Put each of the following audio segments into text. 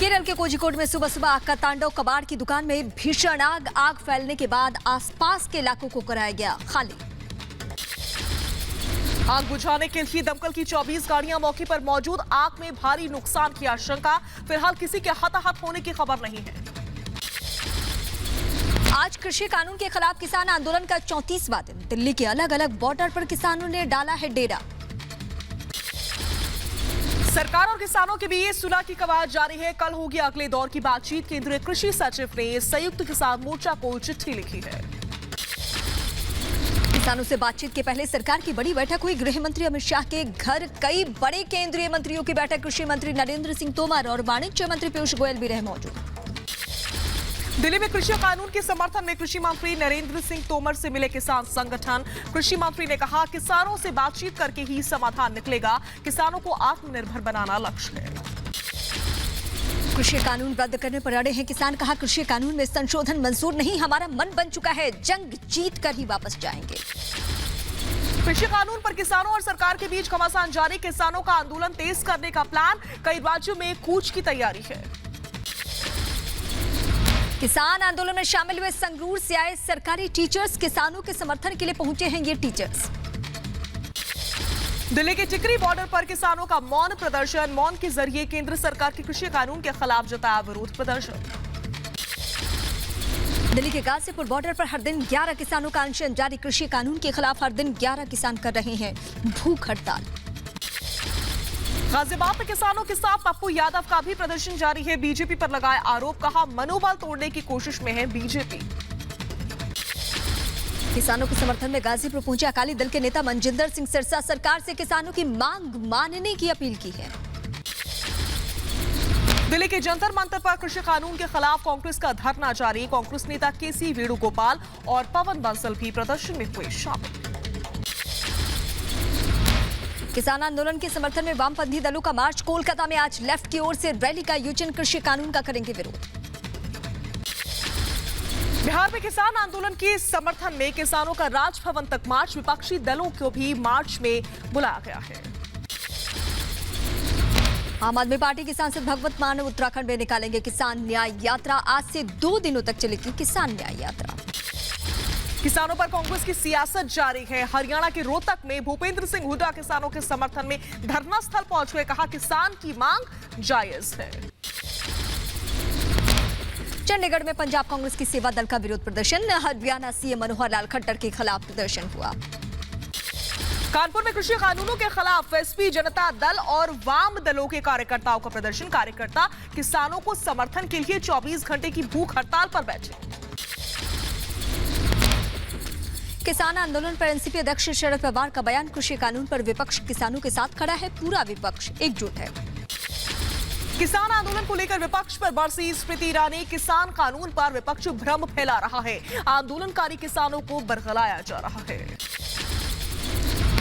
केरल के कोझिकोड में सुबह सुबह आग का तांडव। कबाड़ की दुकान में भीषण आग फैलने के बाद आसपास के इलाकों को कराया गया खाली। आग बुझाने के लिए दमकल की 24 गाड़ियां मौके पर मौजूद। आग में भारी नुकसान की आशंका। फिलहाल किसी के हताहत होने की खबर नहीं है। आज कृषि कानून के खिलाफ किसान आंदोलन का 34वां दिन। दिल्ली के अलग अलग बॉर्डर पर किसानों ने डाला है डेरा। सरकार और किसानों के बीच सुलह की कवायद जारी है। कल होगी अगले दौर की बातचीत। केंद्रीय कृषि सचिव ने संयुक्त किसान मोर्चा को चिट्ठी लिखी है। किसानों से बातचीत के पहले सरकार की बड़ी बैठक हुई। गृह मंत्री अमित शाह के घर कई बड़े केंद्रीय मंत्रियों की बैठक। कृषि मंत्री नरेंद्र सिंह तोमर और वाणिज्य मंत्री पीयूष गोयल भी रहे मौजूद। दिल्ली में कृषि कानून के समर्थन में कृषि मंत्री नरेंद्र सिंह तोमर से मिले किसान संगठन। कृषि मंत्री ने कहा, किसानों से बातचीत करके ही समाधान निकलेगा। किसानों को आत्मनिर्भर बनाना लक्ष्य है। कृषि कानून रद्द करने पर अड़े हैं किसान। कहा, कृषि कानून में संशोधन मंजूर नहीं। हमारा मन बन चुका है, जंग जीत कर ही वापस जाएंगे। कृषि कानून पर किसानों और सरकार के बीच घमासान जारी। किसानों का आंदोलन तेज करने का प्लान। कई राज्यों में कूच की तैयारी है। किसान आंदोलन में शामिल हुए संगरूर से आए सरकारी टीचर्स किसानों के समर्थन के लिए पहुंचे हैं। ये टीचर्स दिल्ली के टिकरी बॉर्डर पर किसानों का मौन प्रदर्शन। मौन के जरिए केंद्र सरकार के कृषि कानून के खिलाफ जताया विरोध प्रदर्शन। दिल्ली के गाजीपुर बॉर्डर पर हर दिन 11 किसानों का अनशन जारी। कृषि कानून के खिलाफ हर दिन 11 किसान कर रहे हैं भूख हड़ताल। गाजियाबाद में किसानों के साथ पप्पू यादव का भी प्रदर्शन जारी है। बीजेपी पर लगाए आरोप। कहा, मनोबल तोड़ने की कोशिश में है बीजेपी। किसानों के समर्थन में गाजीपुर पहुंचे अकाली दल के नेता मनजिंदर सिंह सिरसा। सरकार से किसानों की मांग मानने की अपील की है। दिल्ली के जंतर मंतर पर कृषि कानून के खिलाफ कांग्रेस का धरना जारी। कांग्रेस नेता केसी वेणुगोपाल और पवन बंसल भी प्रदर्शन में हुए शामिल। किसान आंदोलन के समर्थन में वामपंथी दलों का मार्च। कोलकाता में आज लेफ्ट की ओर से रैली का आयोजन। कृषि कानून का करेंगे विरोध। बिहार में किसान आंदोलन के समर्थन में किसानों का राजभवन तक मार्च। विपक्षी दलों को भी मार्च में बुलाया गया है। आम आदमी पार्टी के सांसद भगवत मान उत्तराखंड में निकालेंगे किसान न्याय यात्रा। आज से 2 दिनों तक चलेगी किसान न्याय यात्रा। किसानों पर कांग्रेस की सियासत जारी है। हरियाणा के रोहतक में भूपेंद्र सिंह हुड्डा किसानों के समर्थन में धरना स्थल पहुंच गए। कहा, किसान की मांग जायज है। चंडीगढ़ में पंजाब कांग्रेस की सेवा दल का विरोध प्रदर्शन। हरियाणा सीएम मनोहर लाल खट्टर के खिलाफ प्रदर्शन हुआ। कानपुर में कृषि कानूनों के खिलाफ एसपी, जनता दल और वाम दलों के कार्यकर्ताओं का प्रदर्शन। कार्यकर्ता किसानों को समर्थन के लिए 24 घंटे की भूख हड़ताल पर बैठे। किसान आंदोलन पर एनसीपी अध्यक्ष शरद पवार का बयान। कृषि कानून पर विपक्ष किसानों के साथ खड़ा है। पूरा विपक्ष एकजुट है। किसान आंदोलन को लेकर विपक्ष पर बरसी स्मृति ईरानी। किसान कानून पर विपक्ष भ्रम फैला रहा है। आंदोलनकारी किसानों को बरगलाया जा रहा है।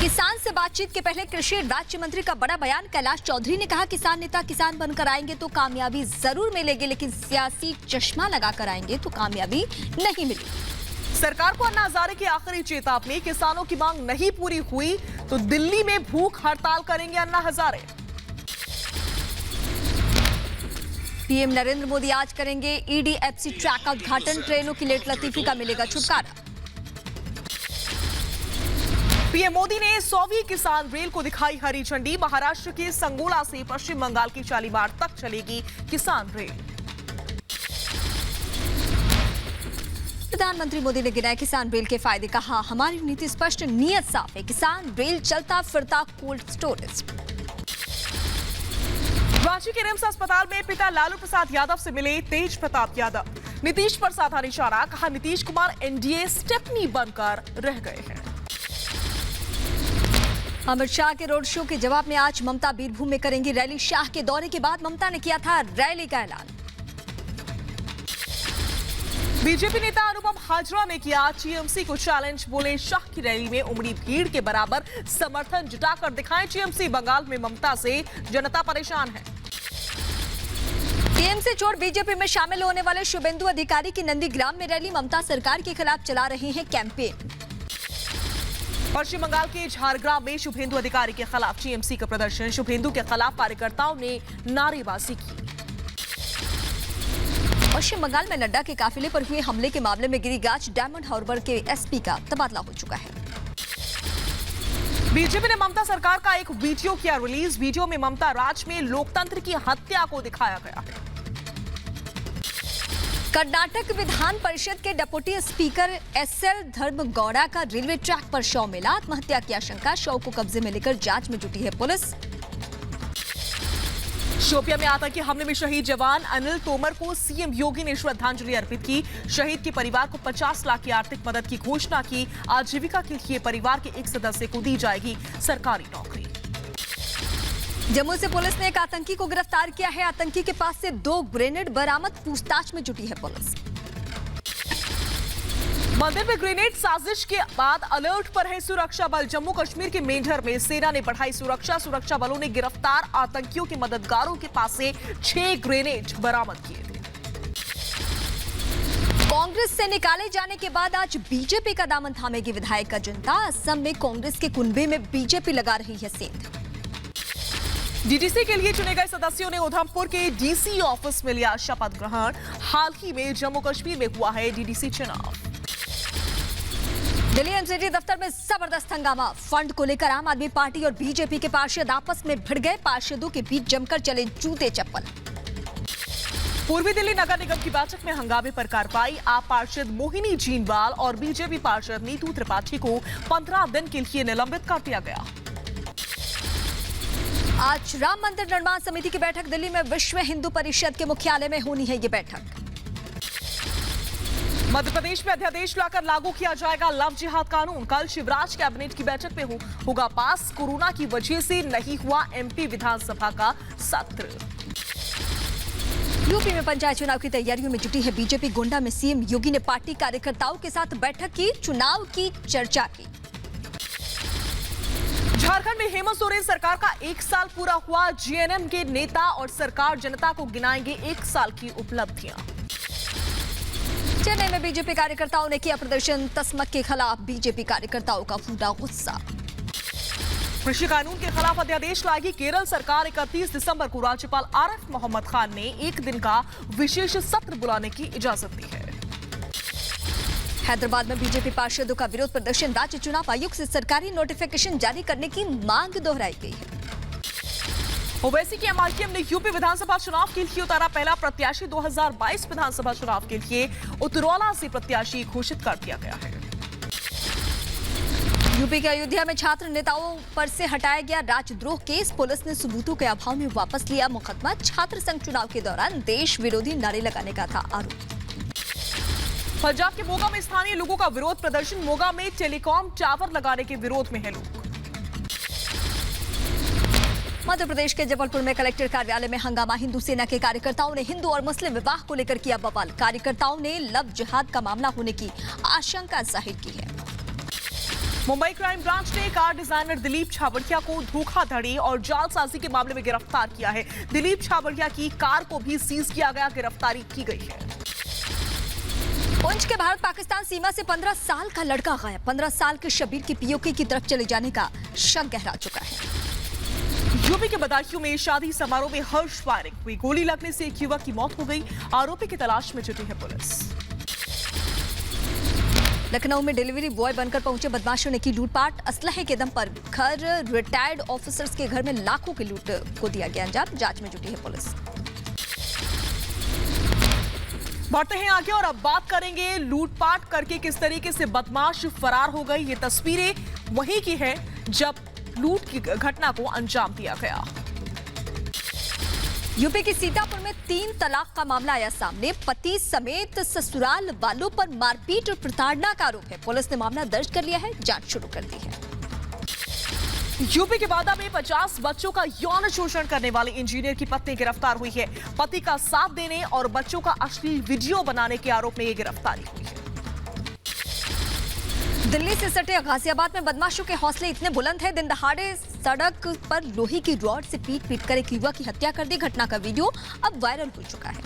किसान से बातचीत के पहले कृषि राज्य मंत्री का बड़ा बयान। कैलाश चौधरी ने कहा, किसान नेता किसान बनकर आएंगे तो कामयाबी जरूर मिलेगी, लेकिन सियासी चश्मा लगाकर आएंगे तो कामयाबी नहीं मिलेगी। सरकार को अन्ना हजारे की आखिरी चेतावनी। किसानों की मांग नहीं पूरी हुई तो दिल्ली में भूख हड़ताल करेंगे अन्ना हजारे। पीएम नरेंद्र मोदी आज करेंगे ईडीएफसी ट्रैक का उद्घाटन। ट्रेनों की लेट लतीफी का मिलेगा छुटकारा। पीएम मोदी ने 100वीं किसान रेल को दिखाई हरी झंडी। महाराष्ट्र के संगोला से पश्चिम बंगाल की शालीमार तक चलेगी किसान रेल। प्रधानमंत्री मोदी ने गिनाए किसान रेल के फायदे। कहा, हमारी नीति स्पष्ट, नीयत साफ है। किसान रेल चलता फिरता कोल्ड स्टोरेज। रांची के रिम्स अस्पताल में पिता लालू प्रसाद यादव से मिले तेज प्रताप यादव। नीतीश पर साधा निशाना। कहा, नीतीश कुमार एनडीए स्टेपनी बनकर रह गए हैं। अमित शाह के रोड शो के जवाब में आज ममता बीरभूम में करेंगी रैली। शाह के दौरे के बाद ममता ने किया था रैली का ऐलान। बीजेपी नेता अनुपम हाजरा ने किया टीएमसी को चैलेंज। बोले, शाह की रैली में उमड़ी भीड़ के बराबर समर्थन जुटाकर दिखाएं टीएमसी। बंगाल में ममता से जनता परेशान है। टीएमसी छोड़ बीजेपी में शामिल होने वाले शुभेंदु अधिकारी की नंदीग्राम में रैली। ममता सरकार के खिलाफ चला रहे हैं कैंपेन। पश्चिम बंगाल के झारग्राम में शुभेंदु अधिकारी के खिलाफ टीएमसी का प्रदर्शन। शुभेंदु के खिलाफ कार्यकर्ताओं ने नारेबाजी की। पश्चिम बंगाल में नड्डा के काफिले पर हुए हमले के मामले में गिरिराज डायमंड हार्बर के एसपी का तबादला हो चुका है। बीजेपी ने ममता सरकार का एक वीडियो किया रिलीज। वीडियो में ममता राज में लोकतंत्र की हत्या को दिखाया गया है। कर्नाटक विधान परिषद के डिप्टी स्पीकर एसएल धर्मगौड़ा का रेलवे ट्रैक पर शव मिला। आत्महत्या की आशंका। शव को कब्जे में लेकर जांच में जुटी है पुलिस। शोपिया में आतंकी हमले में शहीद जवान अनिल तोमर को सीएम योगी ने श्रद्धांजलि अर्पित की। शहीद के परिवार को 50 लाख की आर्थिक मदद की घोषणा की। आजीविका के लिए परिवार के एक सदस्य को दी जाएगी सरकारी नौकरी। जम्मू से पुलिस ने एक आतंकी को गिरफ्तार किया है। आतंकी के पास से 2 ग्रेनेड बरामद। पूछताछ में जुटी है पुलिस। मंदिर में ग्रेनेड साजिश के बाद अलर्ट पर है सुरक्षा बल। जम्मू कश्मीर के मेंढर में सेना ने बढ़ाई सुरक्षा। सुरक्षा बलों ने गिरफ्तार आतंकियों के मददगारों के पास से 6 ग्रेनेड बरामद किए थे। कांग्रेस से निकाले जाने के बाद आज बीजेपी का दामन थामेगी विधायक का जनता। असम में कांग्रेस के कुनबे में बीजेपी लगा रही है सेंध। डीडीसी के लिए चुने गए सदस्यों ने उधमपुर के डीसी ऑफिस में लिया शपथ ग्रहण। हाल ही में जम्मू कश्मीर में हुआ है डीडीसी चुनाव। दिल्ली एनसीटी दफ्तर में जबरदस्त हंगामा। फंड को लेकर आम आदमी पार्टी और बीजेपी के पार्षद आपस में भिड़ गए। पार्षदों के बीच जमकर चले जूते चप्पल। पूर्वी दिल्ली नगर निगम की बैठक में हंगामे पर कार्रवाई। आप पार्षद मोहिनी जीनवाल और बीजेपी पार्षद नीतू त्रिपाठी को 15 दिन के लिए निलंबित कर दिया गया। आज राम मंदिर निर्माण समिति की बैठक। दिल्ली में विश्व हिंदू परिषद के मुख्यालय में होनी है ये बैठक। मध्य प्रदेश में अध्यादेश लाकर लागू किया जाएगा लव जिहाद कानून। कल शिवराज कैबिनेट की बैठक में होगा पास। कोरोना की वजह से नहीं हुआ एमपी विधानसभा का सत्र। यूपी में पंचायत चुनाव की तैयारियों में जुटी है बीजेपी। गोंडा में सीएम योगी ने पार्टी कार्यकर्ताओं के साथ बैठक की। चुनाव की चर्चा की। झारखंड में हेमंत सोरेन सरकार का 1 साल पूरा हुआ। जीएनएम के नेता और सरकार जनता को गिनाएंगे 1 साल की उपलब्धियां। चेन्नई में बीजेपी कार्यकर्ताओं ने किया प्रदर्शन। तस्मक के खिलाफ बीजेपी कार्यकर्ताओं का फूटा गुस्सा। कृषि कानून के खिलाफ अध्यादेश लाएगी केरल सरकार। 31 दिसंबर को राज्यपाल आरिफ मोहम्मद खान ने 1 दिन का विशेष सत्र बुलाने की इजाजत दी है। हैदराबाद में बीजेपी पार्षदों का विरोध प्रदर्शन। राज्य चुनाव आयोग से सरकारी नोटिफिकेशन जारी करने की मांग दोहराई गई है। ओवैसी की एमआईएम ने यूपी विधानसभा चुनाव के लिए उतारा पहला प्रत्याशी। 2022 विधानसभा चुनाव के लिए उतरौला से प्रत्याशी घोषित कर दिया गया है। यूपी के अयोध्या में छात्र नेताओं पर से हटाया गया राजद्रोह केस। पुलिस ने सबूतों के अभाव में वापस लिया मुकदमा। छात्र संघ चुनाव के दौरान देश विरोधी नारे लगाने का था आरोप। पंजाब के मोगा में स्थानीय लोगों का विरोध प्रदर्शन। मोगा में टेलीकॉम टावर लगाने के विरोध में है लोग। मध्य प्रदेश के जबलपुर में कलेक्टर कार्यालय में हंगामा। हिंदू सेना के कार्यकर्ताओं ने हिंदू और मुस्लिम विवाह को लेकर किया बवाल। कार्यकर्ताओं ने लव जिहाद का मामला होने की आशंका जाहिर की है। मुंबई क्राइम ब्रांच ने कार डिजाइनर दिलीप छाबड़िया को धोखाधड़ी और जालसाजी के मामले में गिरफ्तार किया है। दिलीप छाबड़िया की कार को भी सीज किया गया। गिरफ्तारी की गई है। पुंछ के भारत पाकिस्तान सीमा से 15 साल का लड़का गायब। 15 साल के शबीर की पीओके की तरफ चले जाने का शक गहरा चुका है। यूपी के बदायूं में शादी समारोह में हर्ष फायरिंग हुई। गोली लगने से एक युवक की मौत हो गई। आरोपी की तलाश में जुटी है पुलिस। लखनऊ में डिलीवरी बॉय बनकर पहुंचे बदमाशों ने की लूटपाट। असलहे के दम पर घर रिटायर्ड ऑफिसर्स के घर में लाखों की लूट को दिया गया अंजाम। जांच में जुटी है पुलिस। बढ़ते हैं आगे और अब बात करेंगे लूटपाट करके किस तरीके से बदमाश फरार हो गई। ये तस्वीरें वहीं की है जब लूट की घटना को अंजाम दिया गया। यूपी के सीतापुर में 3 तलाक का मामला आया सामने। पति समेत ससुराल वालों पर मारपीट और प्रताड़ना का आरोप है। पुलिस ने मामला दर्ज कर लिया है। जांच शुरू कर दी है। यूपी के बादा में 50 बच्चों का यौन शोषण करने वाले इंजीनियर की पत्नी गिरफ्तार हुई है। पति का साथ देने और बच्चों का अश्लील वीडियो बनाने के आरोप में यह गिरफ्तारी हुई है। दिल्ली से सटे गाजियाबाद में बदमाशों के हौसले इतने बुलंद हैं। दिन दहाड़े सड़क पर लोहे की रॉड से पीट कर एक युवक की हत्या कर दी। घटना का वीडियो अब वायरल हो चुका है।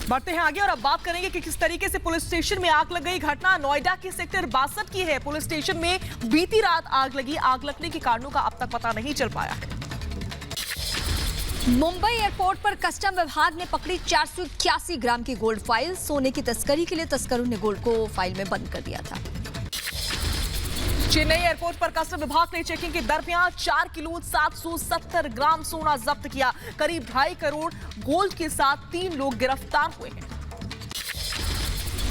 बढ़ते हैं आगे और अब बात करेंगे कि किस तरीके से पुलिस स्टेशन में आग लग गई। घटना नोएडा के सेक्टर 62 की है। पुलिस स्टेशन में बीती रात आग लगी। आग लगने के कारणों का अब तक पता नहीं चल पाया है। मुंबई एयरपोर्ट पर कस्टम विभाग ने पकड़ी 481 ग्राम की गोल्ड फाइल। सोने की तस्करी के लिए तस्करों ने गोल्ड को फाइल में बंद कर दिया था। चेन्नई एयरपोर्ट पर कस्टम विभाग ने चेकिंग के दरमियान 4 किलो 770 ग्राम सोना जब्त किया। करीब 2.5 करोड़ गोल्ड के साथ 3 लोग गिरफ्तार हुए हैं।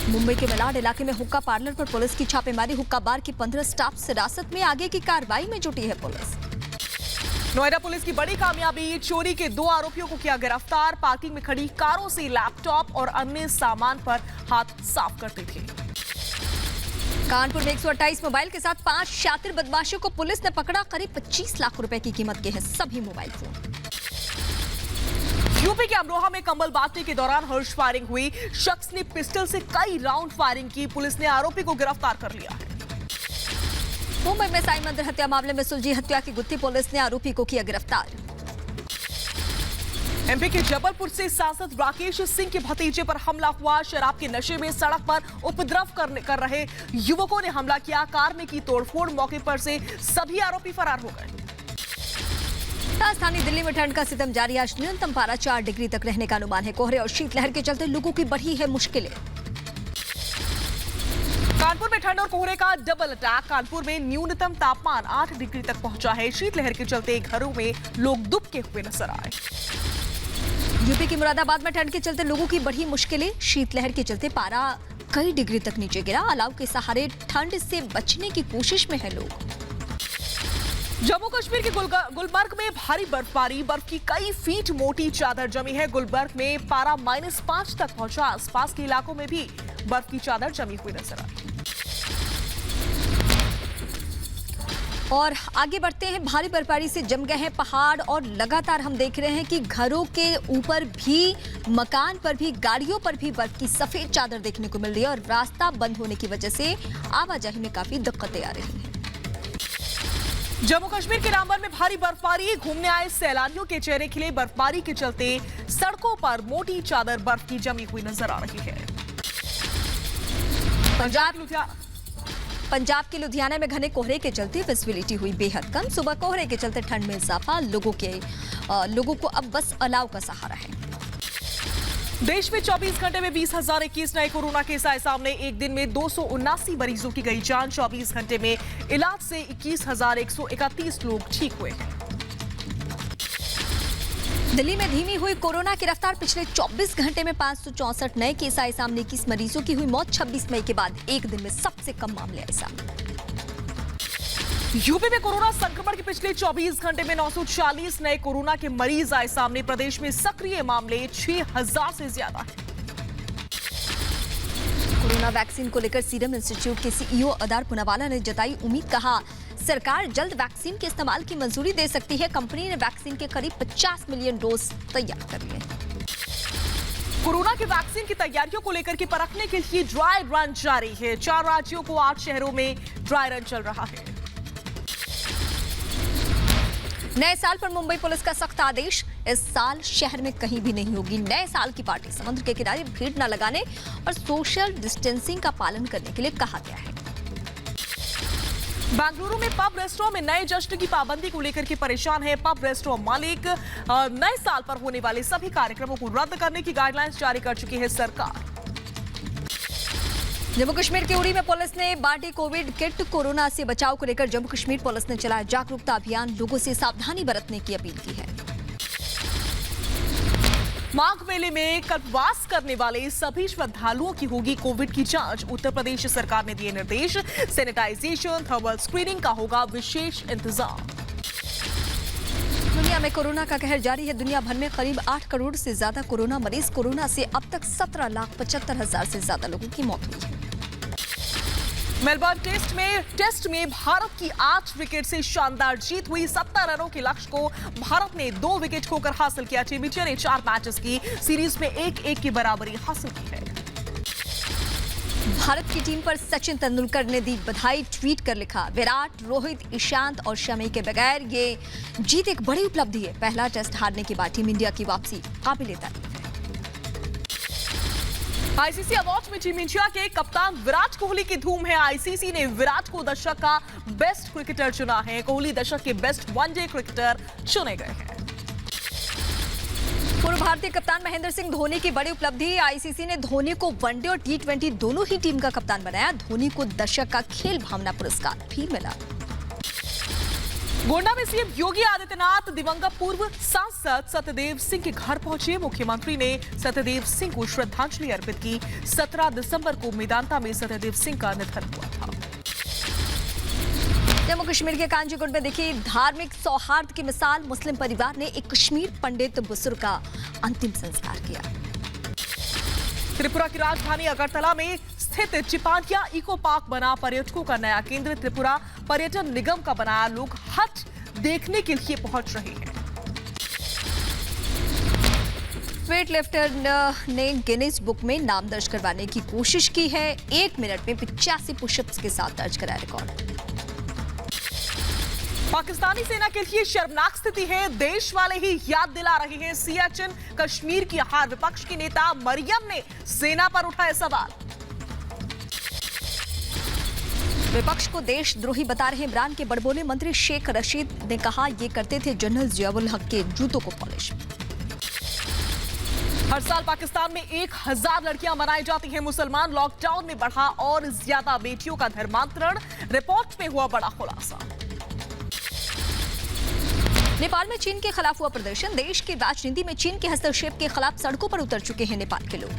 मुंबई के मलाड इलाके में हुक्का पार्लर पर पुलिस की छापेमारी। हुक्का बार की 15 स्टाफ हिरासत में। आगे की कार्रवाई में जुटी है पुलिस। नोएडा पुलिस की बड़ी कामयाबी, चोरी के 2 आरोपियों को किया गिरफ्तार। पार्किंग में खड़ी कारों से लैपटॉप और अन्य सामान पर हाथ साफ करते थे। कानपुर में 128 मोबाइल के साथ 5 शातिर बदमाशों को पुलिस ने पकड़ा। करीब 25 लाख रुपए की कीमत के हैं सभी मोबाइल फोन। यूपी के अमरोहा में कंबल बांटने के दौरान हर्ष फायरिंग हुई। शख्स ने पिस्टल से कई राउंड फायरिंग की। पुलिस ने आरोपी को गिरफ्तार कर लिया है। मुंबई में साई मंदिर हत्या मामले में सुलझी हत्या की गुत्थी। पुलिस ने आरोपी को किया गिरफ्तार। एमपी के जबलपुर से सांसद राकेश सिंह के भतीजे पर हमला हुआ। शराब के नशे में सड़क पर उपद्रव कर रहे युवकों ने हमला किया। कार में की तोड़फोड़। मौके पर से सभी आरोपी फरार हो गए। राजधानी दिल्ली में ठंड का सितम जारी। आज न्यूनतम पारा 4 डिग्री तक रहने का अनुमान है। कोहरे और शीतलहर के चलते लोगों की बढ़ी है मुश्किलें। कानपुर में ठंड और कोहरे का डबल अटैक। कानपुर में न्यूनतम तापमान 8 डिग्री तक पहुंचा है। शीतलहर के चलते घरों में लोग दुबके हुए नजर आए। यूपी की मुरादाबाद में ठंड के चलते लोगों की बढ़ी मुश्किलें। शीतलहर के चलते पारा कई डिग्री तक नीचे गिरा। अलाव के सहारे ठंड से बचने की कोशिश में है लोग। जम्मू कश्मीर के गुलबर्ग में भारी बर्फबारी। बर्फ की कई फीट मोटी चादर जमी है। गुलबर्ग में पारा -5 तक पहुंचा। आसपास के इलाकों में भी बर्फ की चादर जमी हुई नजर आई। और आगे बढ़ते हैं। भारी बर्फबारी से जम गए हैं पहाड़ और लगातार हम देख रहे हैं कि घरों के ऊपर भी, मकान पर भी, गाड़ियों पर भी बर्फ की सफेद चादर देखने को मिल रही है। और रास्ता बंद होने की वजह से आवाजाही में काफी दिक्कतें आ रही हैं। जम्मू कश्मीर के रामबन में भारी बर्फबारी। घूमने आए सैलानियों के चेहरे खिले। बर्फबारी के चलते सड़कों पर मोटी चादर बर्फ की जमी हुई नजर आ रही है। पंजाब के लुधियाना में घने कोहरे के चलते विजिबिलिटी हुई बेहद कम। सुबह कोहरे के चलते ठंड में इजाफा। लोगों को अब बस अलाव का सहारा है। देश में 24 घंटे में 20,021 नए कोरोना केस आए सामने। एक दिन में 279 मरीजों की गई जान। 24 घंटे में इलाज से 21,131 लोग ठीक हुए हैं। दिल्ली में धीमी हुई कोरोना की रफ्तार। पिछले 24 घंटे में 564 नए केस आए सामने। 21 मरीजों की हुई मौत। 26 मई के बाद एक दिन में सबसे कम मामले आए सामने। यूपी में कोरोना संक्रमण के पिछले 24 घंटे में 940 नए कोरोना के मरीज आए सामने। प्रदेश में सक्रिय मामले 6,000 से ज्यादा हैं। कोरोना वैक्सीन को लेकर सीरम इंस्टीट्यूट के सीईओ अदार पूनावाला ने जताई उम्मीद। कहा सरकार जल्द वैक्सीन के इस्तेमाल की मंजूरी दे सकती है। कंपनी ने वैक्सीन के करीब 50 मिलियन डोज तैयार कर लिए। कोरोना के वैक्सीन की तैयारियों को लेकर के परखने के लिए ड्राई रन जारी है। 4 राज्यों को 8 शहरों में ड्राई रन चल रहा है। नए साल पर मुंबई पुलिस का सख्त आदेश। इस साल शहर में कहीं भी नहीं होगी नए साल की पार्टी। समुद्र के किनारे भीड़ न लगाने और सोशल डिस्टेंसिंग का पालन करने के लिए कहा गया है। बेंगलुरु में पब रेस्टोरेंट में नए जश्न की पाबंदी को लेकर के परेशान है। पब रेस्टोरेंट मालिक नए साल पर होने वाले सभी कार्यक्रमों को रद्द करने की गाइडलाइंस जारी कर चुकी है सरकार। जम्मू कश्मीर के उड़ी में पुलिस ने बांटी कोविड किट। कोरोना से बचाव को लेकर जम्मू कश्मीर पुलिस ने चलाया जागरूकता अभियान। लोगों से सावधानी बरतने की अपील की है। माघ मेले में कल्पवास करने वाले सभी श्रद्धालुओं की होगी कोविड की जांच। उत्तर प्रदेश सरकार ने दिए निर्देश। सैनिटाइजेशन, थर्मल स्क्रीनिंग का होगा विशेष इंतजाम। दुनिया में कोरोना का कहर जारी है। दुनिया भर में करीब 8 करोड़ से ज्यादा कोरोना मरीज। कोरोना से अब तक 17,75,000 से ज्यादा लोगों की मौत हुई है। मेलबर्न टेस्ट में भारत की 8 विकेट से शानदार जीत हुई। 70 रनों के लक्ष्य को भारत ने 2 विकेट खोकर हासिल किया। टीम इंडिया ने 4 मैचेस की सीरीज में 1-1 की बराबरी हासिल की है। भारत की टीम पर सचिन तेंदुलकर ने दी बधाई। ट्वीट कर लिखा, विराट, रोहित, ईशांत और शमी के बगैर ये जीत एक बड़ी उपलब्धि है। पहला टेस्ट हारने के बाद टीम इंडिया की वापसी काबिले तारीफ है। आईसीसी अवार्ड में टीम इंडिया के कप्तान विराट कोहली की धूम है। आईसीसी ने विराट को दशक का बेस्ट क्रिकेटर चुना है। कोहली दशक के बेस्ट वनडे क्रिकेटर चुने गए हैं। पूर्व भारतीय कप्तान महेंद्र सिंह धोनी की बड़ी उपलब्धि। आईसीसी ने धोनी को वनडे और टी20 दोनों ही टीम का कप्तान बनाया। धोनी को दशक का खेल भावना पुरस्कार भी मिला। गोंडा में सीएम योगी आदित्यनाथ दिवंगत पूर्व सांसद सत्यदेव सिंह के घर पहुंचे। मुख्यमंत्री ने सत्यदेव सिंह को श्रद्धांजलि अर्पित की। 17 दिसंबर को मेदांता में सत्यदेव सिंह का निधन हुआ था। जम्मू कश्मीर के कांजीगुंड में देखी धार्मिक सौहार्द की मिसाल। मुस्लिम परिवार ने एक कश्मीर पंडित बुजुर्ग का अंतिम संस्कार किया। त्रिपुरा की राजधानी अगरतला में स्थित चिपाटिया इको पार्क बना पर्यटकों का नया केंद्र। त्रिपुरा पर्यटन निगम का बनाया। लोग हट देखने के लिए पहुंच रहे हैं। वेट लिफ्टर ने गिनीज बुक में नाम दर्ज करवाने की कोशिश की है। 1 मिनट में 85 पुशअप्स के साथ दर्ज कराया रिकॉर्ड। पाकिस्तानी सेना के लिए शर्मनाक स्थिति है। देश वाले ही याद दिला रहे हैं सियाचिन कश्मीर की हार। विपक्ष की नेता मरियम ने सेना पर उठाए सवाल। विपक्ष को देशद्रोही बता रहे इमरान के बड़बोले मंत्री शेख रशीद ने कहा, ये करते थे जनरल जियाउल हक के जूतों को पॉलिश। हर साल पाकिस्तान में 1000 लड़कियां मनाई जाती हैं मुसलमान। लॉकडाउन में बढ़ा और ज्यादा बेटियों का धर्मांतरण। रिपोर्ट में हुआ बड़ा खुलासा। नेपाल में चीन के खिलाफ हुआ प्रदर्शन। देश की राजनीति में चीन के हस्तक्षेप के खिलाफ सड़कों पर उतर चुके हैं नेपाल के लोग।